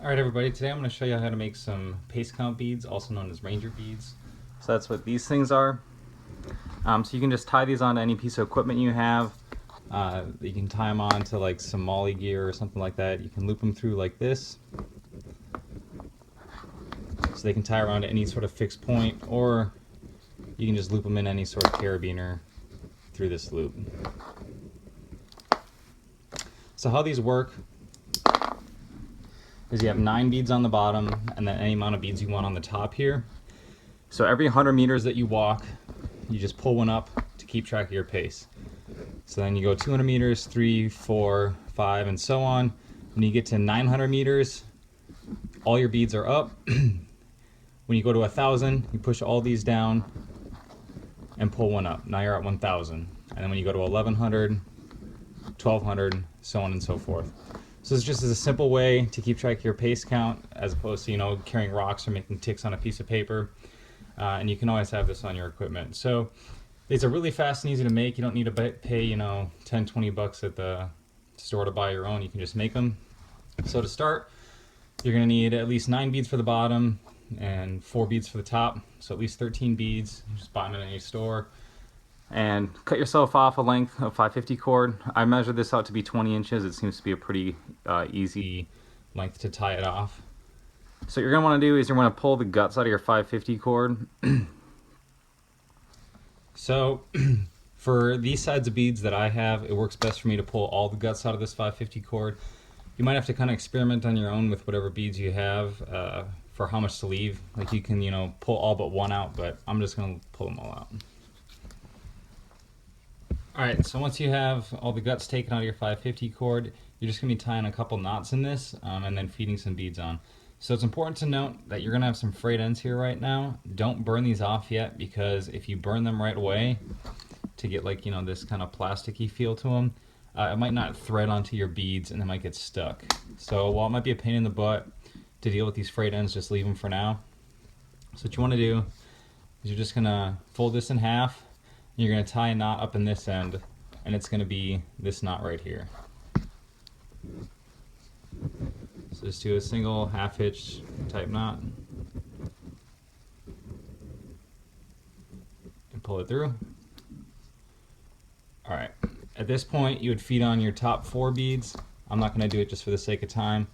Alright everybody, today I'm going to show you how to make some pace count beads, also known as ranger beads. So that's what these things are. So you can just tie these onto any piece of equipment you have. You can tie them on to like some molly gear or something like that. You can loop them through like this. So they can tie around to any sort of fixed point, or you can just loop them in any sort of carabiner through this loop. So how these work is you have 9 beads on the bottom and then any amount of beads you want on the top here. So every 100 meters that you walk, you just pull one up to keep track of your pace. So then you go 200 meters, 3, 4, 5, and so on. When you get to 900 meters, all your beads are up. When you go to 1,000, you push all these down and pull one up. Now you're at 1,000. And then when you go to 1,100, 1,200, so on and so forth. So it's just a simple way to keep track of your pace count, as opposed to, carrying rocks or making ticks on a piece of paper. And you can always have this on your equipment. So these are really fast and easy to make. You don't need to pay, 10, 20 bucks at the store to buy your own. You can just make them. So to start, you're going to need at least 9 beads for the bottom and 4 beads for the top. So at least 13 beads. Just buy them in any store. And cut yourself off a length of 550 cord. I measured this out to be 20 inches. It seems to be a pretty easy length to tie it off. So what you're going to want to do is you're going to pull the guts out of your 550 cord. So for these sides of beads that I have, it works best for me to pull all the guts out of this 550 cord. You might have to kind of experiment on your own with whatever beads you have for how much to leave. Like you can, pull all but one out, but I'm just going to pull them all out. Alright, so once you have all the guts taken out of your 550 cord, you're just going to be tying a couple knots in this and then feeding some beads on. So it's important to note that you're going to have some frayed ends here right now. Don't burn these off yet, because if you burn them right away to get like, this kind of plasticky feel to them, it might not thread onto your beads and they might get stuck. So while it might be a pain in the butt to deal with these frayed ends, just leave them for now. So what you want to do is you're just going to fold this in half. You're going to tie a knot up in this end, and it's going to be this knot right here. So just do a single half hitch type knot and pull it through. Alright, at this point you would feed on your top 4 beads. I'm not going to do it just for the sake of time,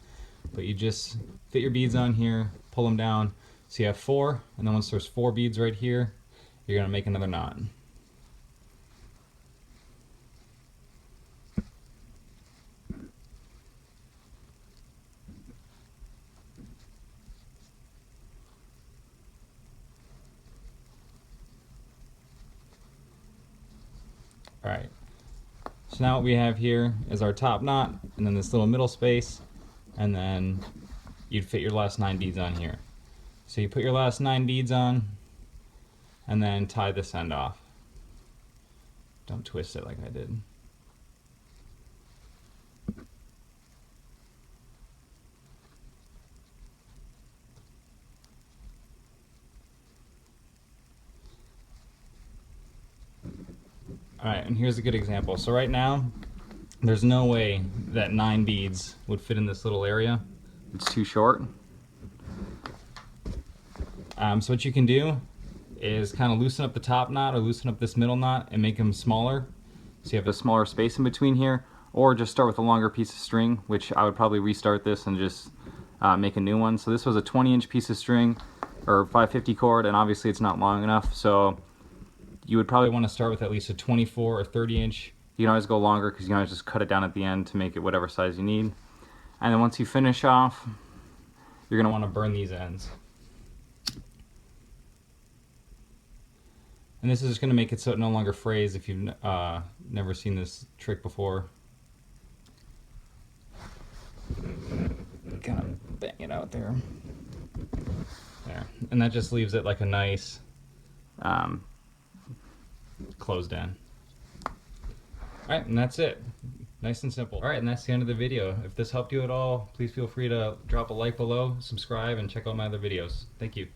but you just fit your beads on here, pull them down, so you have 4, and then once there's 4 beads right here, you're going to make another knot. Alright, so now what we have here is our top knot, and then this little middle space, and then you'd fit your last 9 beads on here. So you put your last 9 beads on, and then tie this end off. Don't twist it like I did. Alright, and here's a good example. So right now, there's no way that 9 beads would fit in this little area. It's too short. So what you can do is kind of loosen up the top knot or loosen up this middle knot and make them smaller. So you have a smaller space in between here, or just start with a longer piece of string, which I would probably restart this and just make a new one. So this was a 20-inch piece of string, or 550 cord, and obviously it's not long enough. So you would probably want to start with at least a 24 or 30-inch. You can always go longer because you can always just cut it down at the end to make it whatever size you need. And then once you finish off, you're going to want to burn these ends. And this is just going to make it so it no longer frays if you've never seen this trick before. Kind of bang it out there. There. And that just leaves it like a nice closed end. Alright, and that's it. Nice and simple. Alright, and that's the end of the video. If this helped you at all, please feel free to drop a like below, subscribe, and check out my other videos. Thank you.